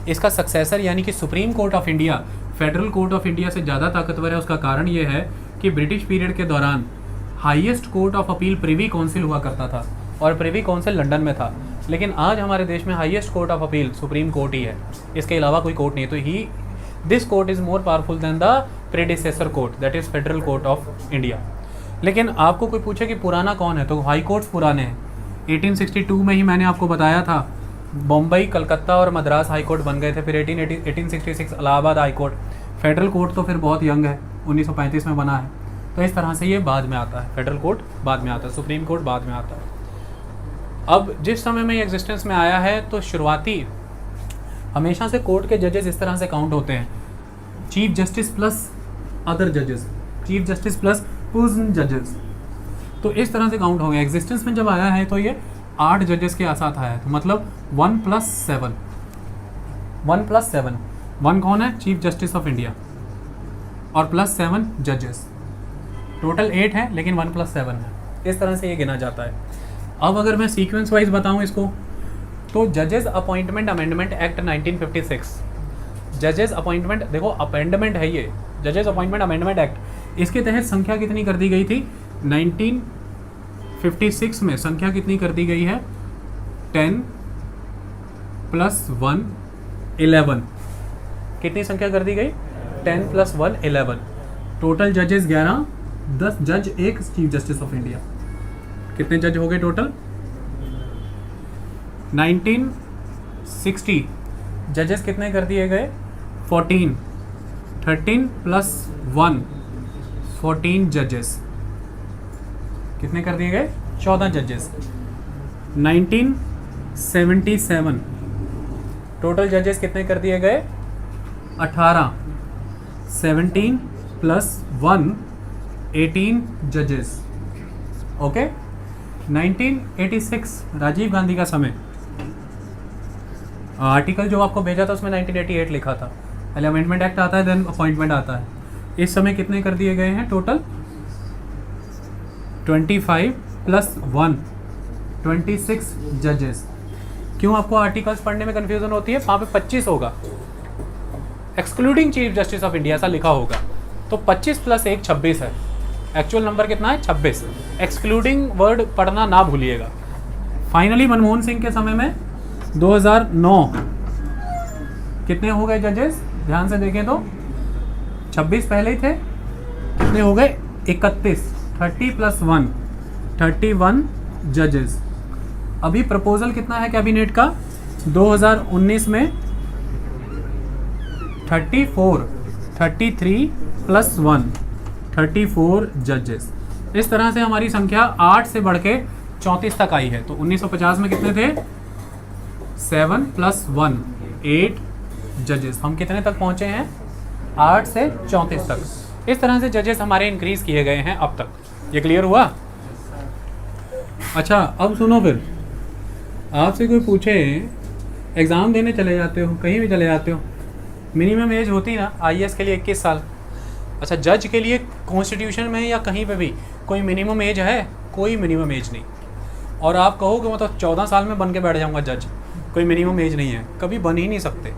इसका सक्सेसर यानी कि supreme court of India federal court of India से ज़्यादा ताकतवर है। उसका कारण ये है कि ब्रिटिश पीरियड के दौरान highest court of appeal privy council हुआ करता था और प्रिवी काउंसिल लंदन में था, लेकिन आज हमारे देश में highest court of appeal supreme court ही है, इसके अलावा कोई कोर्ट नहीं है। तो this court is more powerful than the predecessor court, that is federal court of India. लेकिन आपको कोई पूछे कि पुराना कौन है, तो हाई कोर्ट्स पुराने हैं। 1862 में ही मैंने आपको बताया था बम्बई, कलकत्ता और मद्रास हाई कोर्ट बन गए थे। फिर 1866 Allahabad high court. Federal court तो फिर बहुत यंग है, 1935 में बना है। तो इस तरह से ये बाद में आता है, फेडरल कोर्ट बाद में आता है, सुप्रीम कोर्ट बाद में आता है। अब जिस समय में ये एग्जिस्टेंस में आया है, तो शुरुआती हमेशा से कोर्ट के जजेस इस तरह से काउंट होते हैं, चीफ जस्टिस प्लस अदर जजेस, चीफ जस्टिस प्लस जजेस, तो इस तरह से काउंट हो गया। एग्जिस्टेंस में जब आया है तो ये 8 जजेस के साथ आया है, तो मतलब 1 + 7, 1 + 7, 1 कौन है, चीफ जस्टिस ऑफ इंडिया, और +7 जजेस, टोटल 8 है लेकिन 1 + 7 है। इस तरह से ये गिना जाता है। अब अगर मैं सीक्वेंस वाइज बताऊं इसको, तो जजेस अपॉइंटमेंट अमेंडमेंट एक्ट 1956, जजेस अपॉइंटमेंट, देखो अमेंडमेंट है ये, जजेस अपॉइंटमेंट अमेंडमेंट एक्ट, इसके तहत संख्या कितनी कर दी गई थी, 1956 में संख्या कितनी कर दी गई है, 10 + 1 11, कितनी संख्या कर दी गई, 10 + 1 11, टोटल जजेस 11, 10 जज, 1 चीफ जस्टिस ऑफ इंडिया, कितने जज हो गए टोटल। 1960 जजेस कितने कर दिए गए, 14, 13 + 1 14 जजेस, कितने कर दिए गए, 14 जजेस। 1977 टोटल जजेस कितने कर दिए गए, 18, 17 + 1 18 जजेस, ओके। 1986 राजीव गांधी का समय, आर्टिकल जो आपको भेजा था उसमें 1988 लिखा था, पहले अमेंडमेंट एक्ट आता है देन अपॉइंटमेंट आता है। इस समय कितने कर दिए गए हैं टोटल, 25 + 1 26 जजेस। क्यों आपको आर्टिकल्स पढ़ने में कन्फ्यूजन होती है, वहाँ पे 25 होगा, excluding chief justice of India ऐसा लिखा होगा, तो 25 + 1 26 है, एक्चुअल नंबर कितना है, 26, एक्सक्लूडिंग वर्ड पढ़ना ना भूलिएगा। फाइनली मनमोहन सिंह के समय में 2009 कितने हो गए जजेस, ध्यान से देखें तो 26 पहले ही थे, कितने हो गए, 31, 30 + 1 31 जजेस। अभी प्रपोजल कितना है कैबिनेट का, 2019 में 34, 33 + 1 34 जजेस। इस तरह से हमारी संख्या 8 से बढ़ के 34 तक आई है। तो 1950 में कितने थे, 7 + 1 8 जजेस। हम कितने तक पहुंचे हैं, 8 से 34 तक। इस तरह से जजेस हमारे इंक्रीज किए गए हैं अब तक। ये क्लियर हुआ। अच्छा अब सुनो, फिर आपसे कोई पूछे, एग्ज़ाम देने चले जाते हो, कहीं भी चले जाते हो, मिनिमम एज होती ना IAS के लिए 21 साल। अच्छा जज के लिए कॉन्स्टिट्यूशन में या कहीं पे भी कोई मिनिमम एज है, कोई मिनिमम एज नहीं। और आप कहोगे मतलब 14 साल में बन के बैठ जाऊंगा जज, कोई मिनिमम एज नहीं है, कभी बन ही नहीं सकते।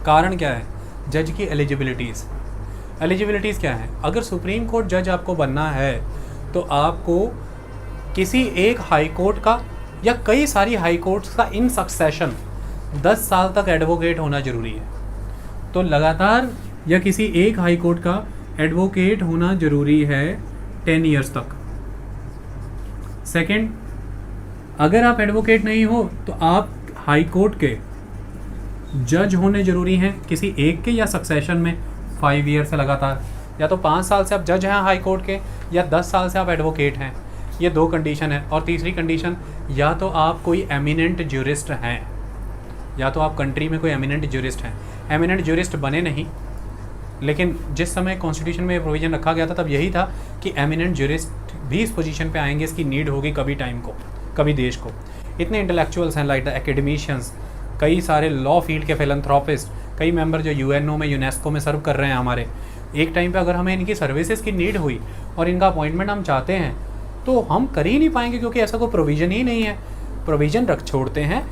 कारण क्या है, जज की एलिजिबिलिटीज़। एलिजिबिलिटीज़ क्या है, अगर सुप्रीम कोर्ट जज आपको बनना है तो आपको किसी एक हाई कोर्ट का या कई सारी हाई कोर्ट्स का इन सक्सेशन 10 साल तक एडवोकेट होना ज़रूरी है। तो लगातार या किसी एक हाई कोर्ट का एडवोकेट होना ज़रूरी है 10 ईयर्स तक। सेकंड, अगर आप एडवोकेट नहीं हो तो आप हाई कोर्ट के जज होने ज़रूरी हैं किसी एक के या सक्सेशन में 5 ईयर से लगातार, या तो 5 साल से आप जज हैं हाई कोर्ट के या 10 साल से आप एडवोकेट हैं। ये 2 कंडीशन है। और तीसरी कंडीशन, या तो आप कोई एमिनेंट ज्यूरिस्ट हैं, या तो आप कंट्री में कोई एमिनेंट ज्यूरिस्ट हैं। एमिनेंट ज्यूरिस्ट बने नहीं, लेकिन जिस समय कॉन्स्टिट्यूशन में प्रोविज़न रखा गया था तब यही था कि एमिनेंट ज्यूरिस्ट भी इस पोजीशन पे आएंगे, इसकी नीड होगी कभी टाइम को, कभी देश को। इतने इंटेलेक्चुअल्स हैं लाइक द एकेडमिशियंस, कई सारे लॉ फील्ड के फिलैंथ्रोपिस्ट, कई मेंबर जो UNO में, यूनेस्को में सर्व कर रहे हैं हमारे, एक टाइम पे अगर हमें इनकी सर्विसेज की नीड हुई और इनका अपॉइंटमेंट हम चाहते हैं तो हम कर ही नहीं पाएंगे, क्योंकि ऐसा कोई प्रोविज़न ही नहीं है। प्रोविज़न रख छोड़ते हैं,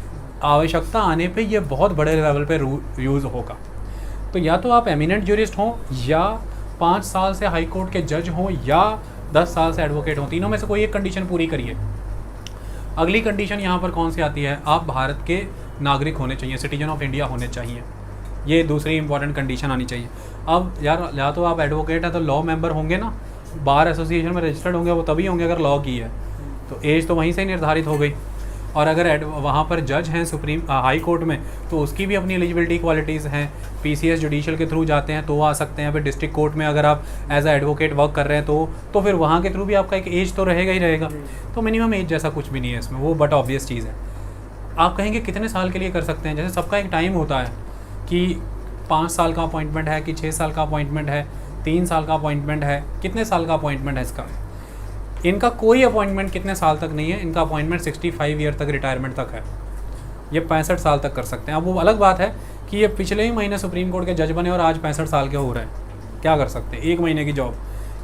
आवश्यकता आने पे ये बहुत बड़े लेवल पे यूज़ होगा। तो या तो आप एमिनेंट ज्यूरिस्ट हों, या 5 साल से हाई कोर्ट के जज हों, या 10 साल से एडवोकेट हों, तीनों में से कोई एक कंडीशन पूरी करिए। अगली कंडीशन यहाँ पर कौन सी आती है, आप भारत के नागरिक होने चाहिए, सिटीजन ऑफ इंडिया होने चाहिए। ये दूसरी इंपॉर्टेंट कंडीशन आनी चाहिए। अब यार या तो आप एडवोकेट हैं तो लॉ मेंबर होंगे ना, बार एसोसिएशन में रजिस्टर्ड होंगे, वो तभी होंगे अगर लॉ की है, तो एज तो वहीं से ही निर्धारित हो गई। और अगर वहाँ पर जज हैं सुप्रीम हाई कोर्ट में, तो उसकी भी अपनी एलिजिबिलिटी क्वालिटीज़ हैं। पीसीएस जुडिशियल के थ्रू जाते हैं तो आ सकते हैं। फिर डिस्ट्रिक्ट कोर्ट में अगर आप एज अ एडवोकेट वर्क कर रहे हैं तो फिर वहाँ के थ्रू भी आपका एक एज तो रहेगा ही रहेगा। तो मिनिमम एज जैसा कुछ भी नहीं है इसमें, वो बट ऑब्वियस चीज़ है। आप कहेंगे कितने साल के लिए कर सकते हैं, जैसे सबका एक टाइम होता है कि 5 साल का अपॉइंटमेंट है, कि 6 साल का अपॉइंटमेंट है, 3 साल का अपॉइंटमेंट है, कितने साल का अपॉइंटमेंट है इसका। इनका कोई अपॉइंटमेंट कितने साल तक नहीं है, इनका अपॉइंटमेंट 65 ईयर तक, रिटायरमेंट तक है। ये 65 साल तक कर सकते हैं। अब वो अलग बात है कि ये पिछले ही महीने सुप्रीम कोर्ट के जज बने और आज 65 साल के हो रहे हैं, क्या कर सकते हैं, 1 महीने की जॉब।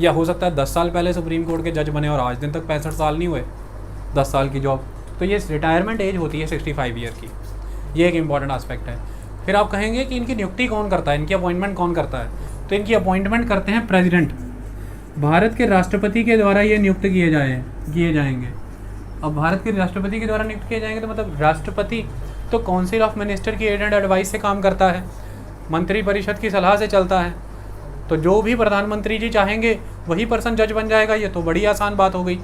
या हो सकता है 10 साल पहले सुप्रीम कोर्ट के जज बने और आज दिन तक 65 साल नहीं हुए, 10 साल की जॉब। तो ये रिटायरमेंट एज होती है 65 ईयर की, ये एक इंपॉर्टेंट आस्पेक्ट है। फिर आप कहेंगे कि इनकी नियुक्ति कौन करता है, इनकी अपॉइंटमेंट कौन करता है, तो इनकी अपॉइंटमेंट करते हैं प्रेसिडेंट, भारत के राष्ट्रपति के द्वारा ये नियुक्त किए जाएंगे। अब भारत के राष्ट्रपति के द्वारा नियुक्त किए जाएंगे तो मतलब राष्ट्रपति तो काउंसिल ऑफ मिनिस्टर की एड एंड एडवाइस से काम करता है, मंत्रिपरिषद की सलाह से चलता है। तो जो भी प्रधानमंत्री जी चाहेंगे वही पर्सन जज बन जाएगा, ये तो बड़ी आसान बात हो गई।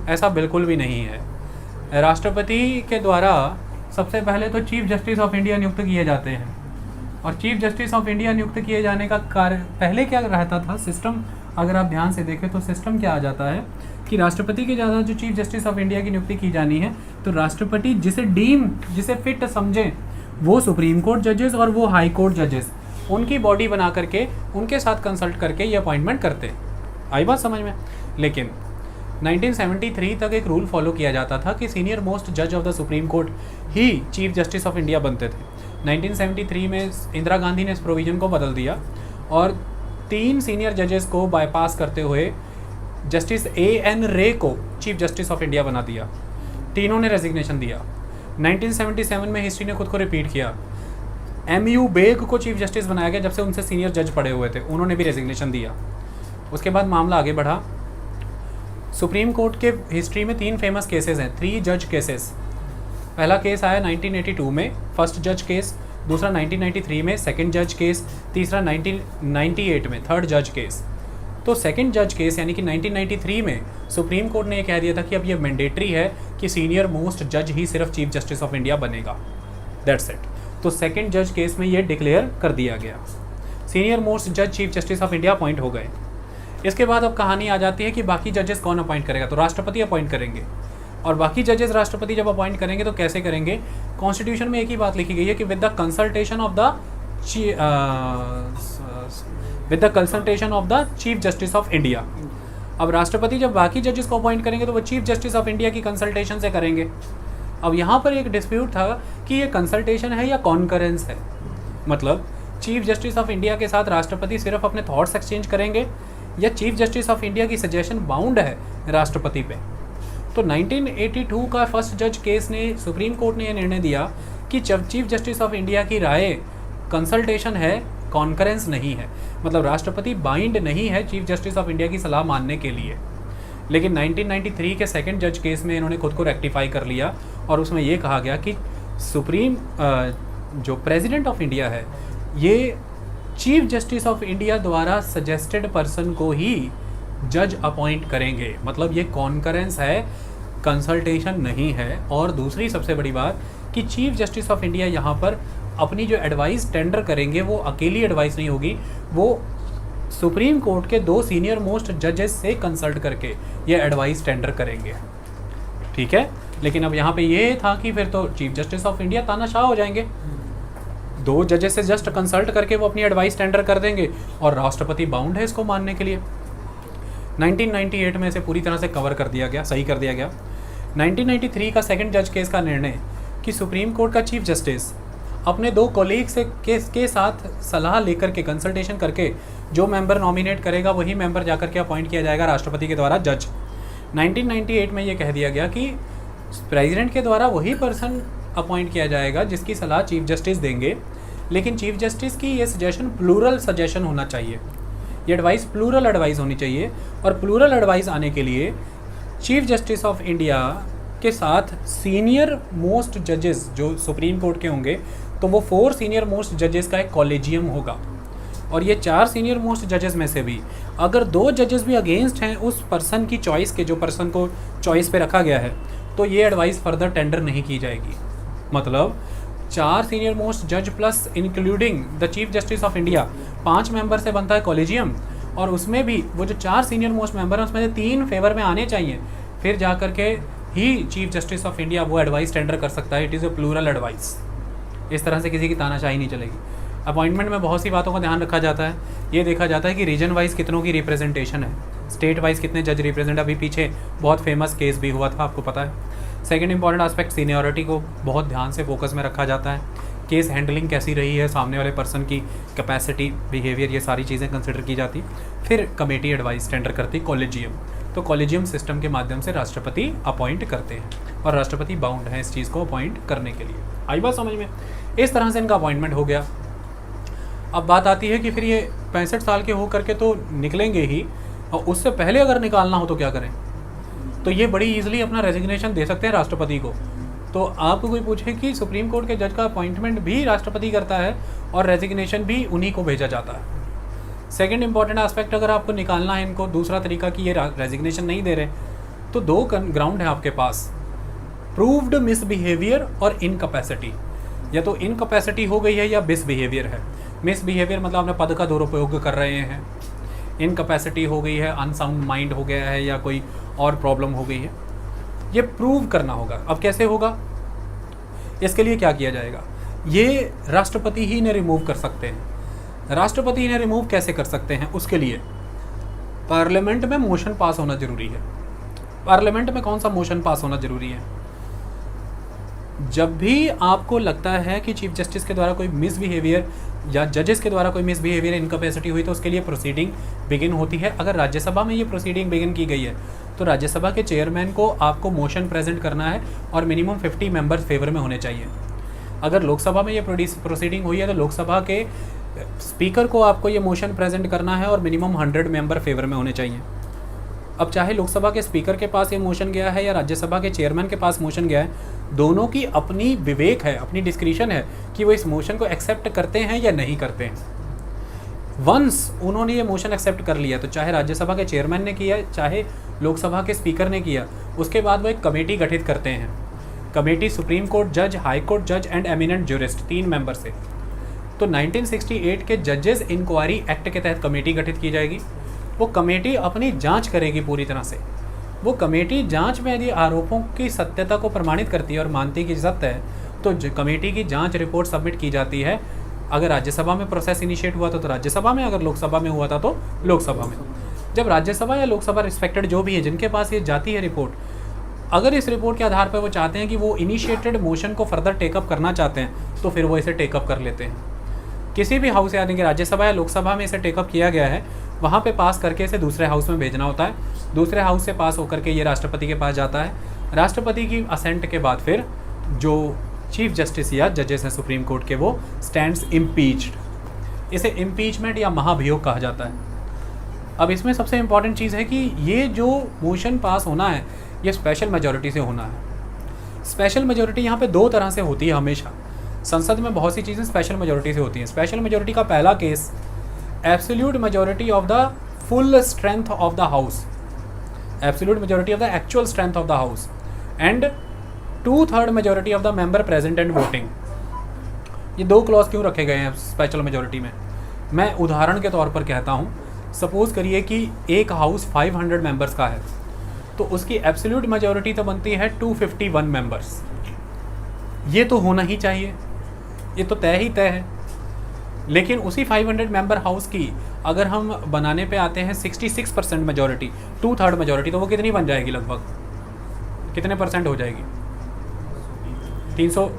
ऐसा बिल्कुल भी नहीं है। राष्ट्रपति के द्वारा सबसे पहले तो चीफ जस्टिस ऑफ इंडिया नियुक्त किए जाते हैं, और चीफ जस्टिस ऑफ इंडिया नियुक्त किए जाने का कार्य पहले क्या रहता था, सिस्टम अगर आप ध्यान से देखें तो सिस्टम क्या आ जाता है कि राष्ट्रपति के ज़्यादा जो चीफ जस्टिस ऑफ इंडिया की नियुक्ति की जानी है, तो राष्ट्रपति जिसे फिट समझें वो सुप्रीम कोर्ट जजेस और वो हाई कोर्ट जजेस, उनकी बॉडी बना करके उनके साथ कंसल्ट करके ये अपॉइंटमेंट करते। आई बात समझ में। लेकिन 1973 तक एक रूल फॉलो किया जाता था कि सीनियर मोस्ट जज of the supreme court he chief justice of India बनते थे। 1973 में इंदिरा गांधी ने इस प्रोविज़न को बदल दिया और 3 सीनियर जजेस को बाईपास करते हुए जस्टिस A.N. रे को चीफ जस्टिस ऑफ इंडिया बना दिया। तीनों ने रेजिग्नेशन दिया। 1977 में हिस्ट्री ने खुद को रिपीट किया। M.U. बेग को चीफ जस्टिस बनाया गया, जब से उनसे सीनियर जज पड़े हुए थे, उन्होंने भी रेजिग्नेशन दिया। उसके बाद मामला आगे बढ़ा। सुप्रीम कोर्ट के हिस्ट्री में 3 फेमस केसेस हैं, 3 जज केसेस। पहला केस आया 1982 में, फर्स्ट जज केस। दूसरा 1993 में, सेकंड जज केस। तीसरा 1998 में, थर्ड जज केस। तो सेकंड जज केस यानी कि 1993 में सुप्रीम कोर्ट ने ये कह दिया था कि अब ये मैंडेटरी है कि सीनियर मोस्ट जज ही सिर्फ चीफ जस्टिस ऑफ इंडिया बनेगा, दैट्स इट। तो सेकंड जज केस में ये डिक्लेयर कर दिया गया, सीनियर मोस्ट जज chief justice of India appoint हो गए। इसके बाद अब कहानी आ जाती है कि बाकी जजेस कौन अपॉइंट करेगा, तो राष्ट्रपति अपॉइंट करेंगे। और बाकी जजेस राष्ट्रपति जब अपॉइंट करेंगे तो कैसे करेंगे, कॉन्स्टिट्यूशन में एक ही बात लिखी गई है कि with the consultation of the chief justice of India. अब राष्ट्रपति जब बाकी जजेस को अपॉइंट करेंगे तो वो चीफ जस्टिस ऑफ इंडिया की कंसल्टेशन से करेंगे। अब यहाँ पर एक डिस्प्यूट था कि ये कंसल्टेशन है या कॉन्करेंस है, मतलब चीफ जस्टिस ऑफ इंडिया के साथ राष्ट्रपति सिर्फ अपने थॉट्स एक्सचेंज करेंगे या चीफ जस्टिस ऑफ इंडिया की सजेशन बाउंड है राष्ट्रपति पे। तो 1982 का फर्स्ट जज केस ने सुप्रीम कोर्ट ने यह निर्णय दिया कि जब चीफ जस्टिस ऑफ इंडिया की राय कंसल्टेशन है, कॉन्करेंस नहीं है, मतलब राष्ट्रपति बाइंड नहीं है चीफ जस्टिस ऑफ इंडिया की सलाह मानने के लिए। लेकिन 1993 के सेकंड जज केस में इन्होंने खुद को रेक्टिफाई कर लिया और उसमें ये कहा गया कि सुप्रीम जो प्रेसिडेंट ऑफ इंडिया है ये चीफ जस्टिस ऑफ इंडिया द्वारा सजेस्टेड पर्सन को ही जज अपॉइंट करेंगे, मतलब ये कॉन्करेंस है, कंसल्टेशन नहीं है। और दूसरी सबसे बड़ी बात कि चीफ जस्टिस ऑफ इंडिया यहाँ पर अपनी जो एडवाइस टेंडर करेंगे वो अकेली एडवाइस नहीं होगी, वो सुप्रीम कोर्ट के 2 सीनियर मोस्ट जजेस से कंसल्ट करके ये एडवाइस टेंडर करेंगे, ठीक है। लेकिन अब यहाँ पे ये था कि फिर तो चीफ जस्टिस ऑफ इंडिया तानाशाह हो जाएंगे, 2 जजेस से जस्ट कंसल्ट करके वो अपनी एडवाइस टेंडर कर देंगे और राष्ट्रपति बाउंड है इसको मानने के लिए। 1998 में इसे पूरी तरह से कवर कर दिया गया, सही कर दिया गया। 1993 का सेकंड जज केस का निर्णय कि सुप्रीम कोर्ट का चीफ जस्टिस अपने 2 कोलीग से के साथ सलाह लेकर के, कंसल्टेशन करके जो मेंबर नॉमिनेट करेगा वही मेंबर जाकर के अपॉइंट किया जाएगा राष्ट्रपति के द्वारा जज। 1998 में ये कह दिया गया कि प्रेसिडेंट के द्वारा वही पर्सन अपॉइंट किया जाएगा जिसकी सलाह चीफ जस्टिस देंगे, लेकिन चीफ जस्टिस की ये सजेशन प्लूरल सजेशन होना चाहिए, ये एडवाइस प्लूरल एडवाइस होनी चाहिए। और प्लूरल एडवाइस आने के लिए चीफ जस्टिस ऑफ इंडिया के साथ सीनियर मोस्ट जजेस जो सुप्रीम कोर्ट के होंगे, तो वो 4 सीनियर मोस्ट जजेस का एक कॉलेजियम होगा। और ये 4 सीनियर मोस्ट जजेस में से भी अगर 2 जजेस भी अगेंस्ट हैं उस पर्सन की चॉइस के, जो पर्सन को चॉइस पे रखा गया है, तो ये एडवाइस फर्दर टेंडर नहीं की जाएगी। मतलब 4 सीनियर मोस्ट जज plus including the chief justice of India, 5 member से बनता है कॉलेजियम, और उसमें भी वो जो 4 सीनियर मोस्ट मेंबर हैं उसमें से 3 फेवर में आने चाहिए, फिर जा कर के ही चीफ जस्टिस ऑफ इंडिया वो एडवाइस टेंडर कर सकता है। It is a plural advice. इस तरह से किसी की तानाशाही नहीं चलेगी। अपॉइंटमेंट में बहुत सी बातों का ध्यान रखा जाता है। ये देखा जाता है कि रीजन वाइज कितनों की रिप्रेजेंटेशन है, स्टेट वाइज कितने जज रिप्रेजेंट। अभी पीछे बहुत फेमस केस भी हुआ था, आपको पता है। सेकंड इंपॉर्टेंट एस्पेक्ट, सीनियरिटी को बहुत ध्यान से फोकस में रखा जाता है। केस हैंडलिंग कैसी रही है, सामने वाले पर्सन की कैपेसिटी, बिहेवियर, ये सारी चीज़ें कंसिडर की जाती। फिर कमेटी एडवाइस टेंडर करती कॉलेजियम। तो कॉलेजियम सिस्टम के माध्यम से राष्ट्रपति अपॉइंट करते हैं और राष्ट्रपति बाउंड है इस चीज़ को अपॉइंट करने के लिए। आई बात समझ में? इस तरह से इनका अपॉइंटमेंट हो गया। अब बात आती है कि फिर ये 65 साल के हो करके तो निकलेंगे ही, और उससे पहले अगर निकालना हो तो क्या करें? तो ये बड़ी ईजिली अपना रेजिग्नेशन दे सकते हैं राष्ट्रपति को। तो आपको कोई पूछे कि सुप्रीम कोर्ट के जज का अपॉइंटमेंट भी राष्ट्रपति करता है और रेजिग्नेशन भी उन्हीं को भेजा जाता है। सेकंड इंपॉर्टेंट एस्पेक्ट, अगर आपको निकालना है इनको, दूसरा तरीका कि ये रेजिग्नेशन नहीं दे रहे, तो 2 ग्राउंड है आपके पास, प्रूव्ड मिसबिहेवियर और इनकैपेसिटी। या तो इनकैपेसिटी हो गई है या मिसबिहेवियर है। मिसबिहेवियर मतलब आपने पद का दुरुपयोग कर रहे हैं, इनकैपेसिटी हो गई है, अनसाउंड माइंड हो गया है, या कोई और प्रॉब्लम हो गई है। ये प्रूव करना होगा। अब कैसे होगा? इसके लिए क्या किया जाएगा? ये राष्ट्रपति ही ने रिमूव कर सकते हैं। राष्ट्रपति ही ने रिमूव कैसे कर सकते हैं? उसके लिए पार्लियामेंट में मोशन पास होना जरूरी है। पार्लियामेंट में कौन सा मोशन पास होना जरूरी है? जब भी आपको लगता है कि चीफ जस्टिस के द्वारा कोई मिसबिहेवियर या जजेस के द्वारा कोई मिसबिहेवियर, इनकैपेसिटी हुई, तो उसके लिए प्रोसीडिंग बिगिन होती है। अगर राज्यसभा में ये प्रोसीडिंग बिगिन की गई है तो राज्यसभा के चेयरमैन को आपको मोशन प्रेजेंट करना है और मिनिमम 50 मेंबर्स फेवर में होने चाहिए। अगर लोकसभा में ये प्रोसीडिंग हुई है तो लोकसभा के स्पीकर को आपको ये मोशन प्रेजेंट करना है और मिनिमम 100 मेंबर फेवर में होने चाहिए। अब चाहे लोकसभा के स्पीकर के पास ये मोशन गया है या राज्यसभा के चेयरमैन के पास मोशन गया है, दोनों की अपनी विवेक है, अपनी डिस्क्रिशन है कि वो इस मोशन को एक्सेप्ट करते हैं या नहीं करते हैं। वंस उन्होंने ये मोशन एक्सेप्ट कर लिया, तो चाहे राज्यसभा के चेयरमैन ने किया, चाहे लोकसभा के स्पीकर ने किया, उसके बाद वो एक कमेटी गठित करते हैं। कमेटी सुप्रीम कोर्ट जज, हाई कोर्ट जज एंड एमिनेंट ज्यूरिस्ट, 3 मेंबर से। तो 1968 के जजेस इंक्वायरी एक्ट के तहत कमेटी गठित की जाएगी। वो कमेटी अपनी जांच करेगी पूरी तरह से। वो कमेटी जांच में यदि आरोपों की सत्यता को प्रमाणित करती है और मानती है कि सत्य है, तो कमेटी की जांच रिपोर्ट सबमिट की जाती है। अगर राज्यसभा में प्रोसेस इनिशिएट हुआ था तो राज्यसभा में, अगर लोकसभा में हुआ था तो लोकसभा में। जब राज्यसभा या लोकसभा रिस्पेक्टेड जो भी है जिनके पास ये जाती है रिपोर्ट, अगर इस रिपोर्ट के आधार पर वो चाहते हैं कि वो इनिशिएटेड मोशन को फर्दर टेकअप करना चाहते हैं, तो फिर वो इसे टेकअप कर लेते हैं। किसी भी हाउस, यानी कि राज्यसभा या लोकसभा में इसे टेकअप किया गया है, वहाँ पे पास करके इसे दूसरे हाउस में भेजना होता है। दूसरे हाउस से पास होकर के ये राष्ट्रपति के पास जाता है। राष्ट्रपति की असेंट के बाद फिर जो चीफ जस्टिस या जजेस हैं सुप्रीम कोर्ट के, वो स्टैंड्स इम्पीच्ड। इसे इम्पीचमेंट या महाभियोग कहा जाता है। अब इसमें सबसे इम्पॉर्टेंट चीज़ है कि ये जो मोशन पास होना है ये स्पेशल मेजॉरिटी से होना है। स्पेशल मेजॉरिटी यहाँ पे 2 तरह से होती है हमेशा। संसद में बहुत सी चीज़ें स्पेशल मेजॉरिटी से होती हैं। स्पेशल मेजॉरिटी का पहला case, absolute majority of the full strength of the house, absolute majority of the actual strength of the house and 2/3 majority of the member present and voting. ये 2 clause क्यों रखे गए हैं स्पेशल मेजॉरिटी में? मैं उदाहरण के तौर पर कहता हूँ। सपोज करिए कि एक हाउस 500 मेंबर्स का है, तो उसकी एब्सोल्यूट मेजॉरिटी तो बनती है 251 मेंबर्स। ये तो होना ही चाहिए, ये तो तय ही तय है। लेकिन उसी 500 मेंबर हाउस की अगर हम बनाने पे आते हैं 66% मेजॉरिटी, 2/3 मेजॉरिटी, तो वो कितनी बन जाएगी? लगभग कितने परसेंट हो जाएगी? 300